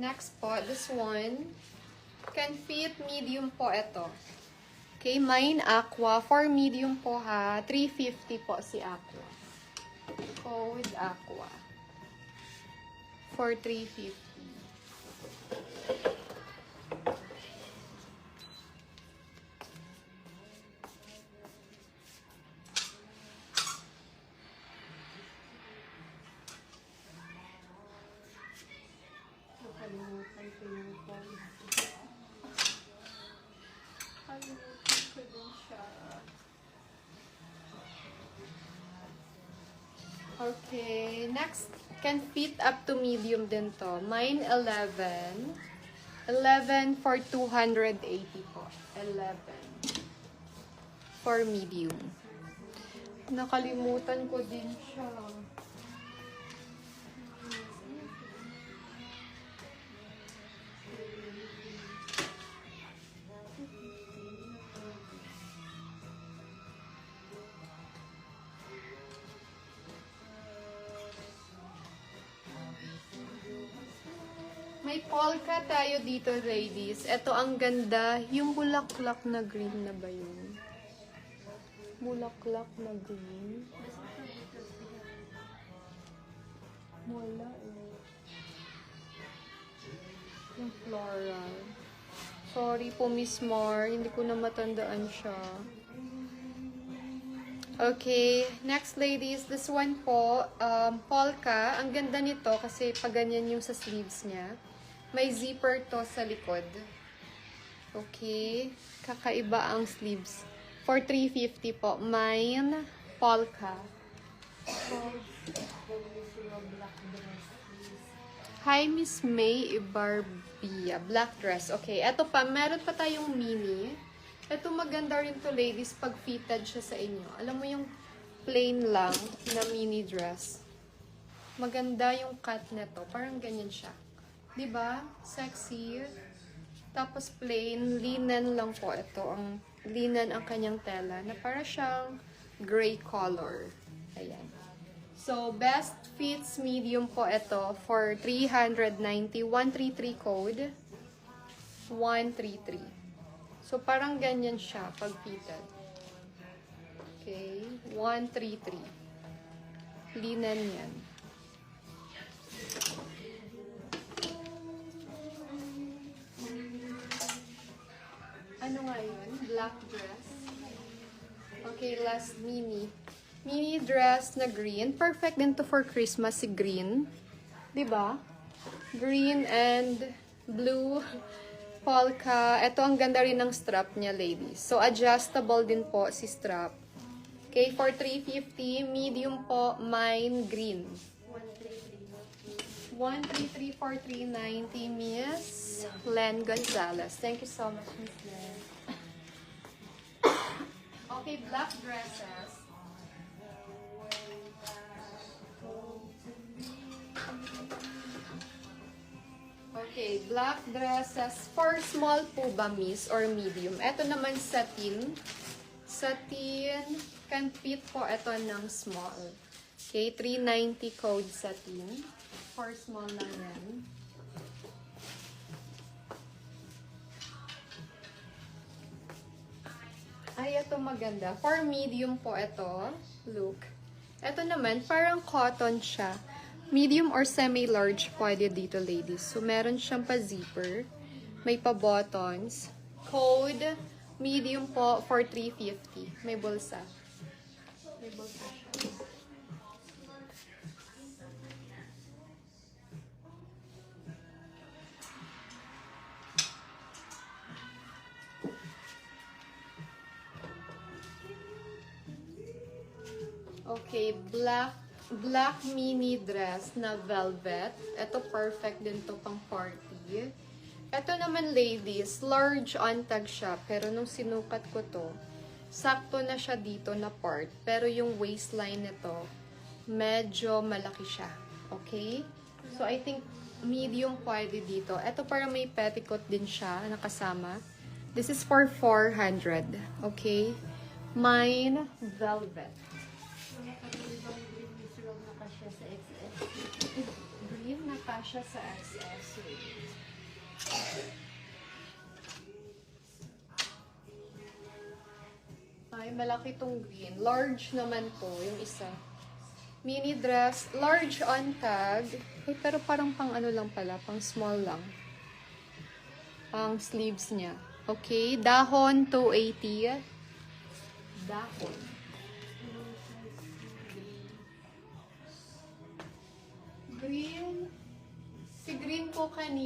Next po, this one. Can fit medium po ito. Okay, mine aqua. For medium po ha, 350 po si aqua. Code aqua. For 350. Nakalimutan ko yung phone. Nakalimutan ko din siya. Okay, next. Can fit up to medium din to. Mine 11. 11 for 280 po. 11. For medium. Nakalimutan ko din siya. May polka tayo dito, ladies. Ito ang ganda. Yung bulaklak na green na ba yun? Bulaklak na green. Wala eh. Yung floral. Sorry po, Miss Mar. Hindi ko na matandaan siya. Okay. Next, ladies. This one po. Polka. Ang ganda nito kasi pag ganyan yung sa sleeves niya. May zipper to sa likod. Okay. Kakaiba ang sleeves. For 350 po. Mine, polka. Hi, Miss May Ibarbia. Black dress. Okay. Eto pa. Meron pa tayong mini. Eto maganda rin to, ladies, pag fitted siya sa inyo. Alam mo yung plain lang na mini dress. Maganda yung cut nito. Parang ganyan siya. Diba? Sexy. Tapos plain, linen lang po ito. Ang linen ang kanyang tela na para siyang gray color. Ayan. So, best fits medium po ito for 390. 133 code. 133. So, parang ganyan siya pag fitted. Okay. 133. Linen yan. Ano nga yun? Black dress. Okay, last mini. Mini dress na green. Perfect din to for Christmas si green. Diba? Green and blue polka. Ito ang ganda rin ng strap niya, ladies. So, adjustable din po si strap. Okay, for 350. Medium po, mine green. 133 for 390, Miss Len Gonzalez. Thank you so much, Miss Len. Okay, black dresses. Okay, black dresses. For small po ba, Miss, or medium? Ito naman satin. Satin. Can fit po ito ng small. Okay, 390 code satin. For small lang yan. Ay, ito maganda. For medium po ito. Look. Ito naman, parang cotton siya. Medium or semi-large pwede dito, ladies. So, meron siyang pa-zipper. May pa-buttons. Code, medium po for 350. May bulsa. May bulsa siya. Okay, black mini dress na velvet. Ito perfect din to pang party. Ito naman, ladies, large on tag siya. Pero nung sinukat ko to, sakto na siya dito na part. Pero yung waistline nito, medyo malaki siya. Okay? So, I think medium pwede dito. Ito parang may petticoat din siya nakasama. This is for 400. Okay? Mine, velvet. Green na na kasya sa accessory. Ay, malaki tong green. Large naman po, yung isa. Mini dress, large on tag. Ay, pero parang pang ano lang pala, pang small lang. Pang sleeves niya. Okay, dahon 280. Dahon. Green. Si green po kanina.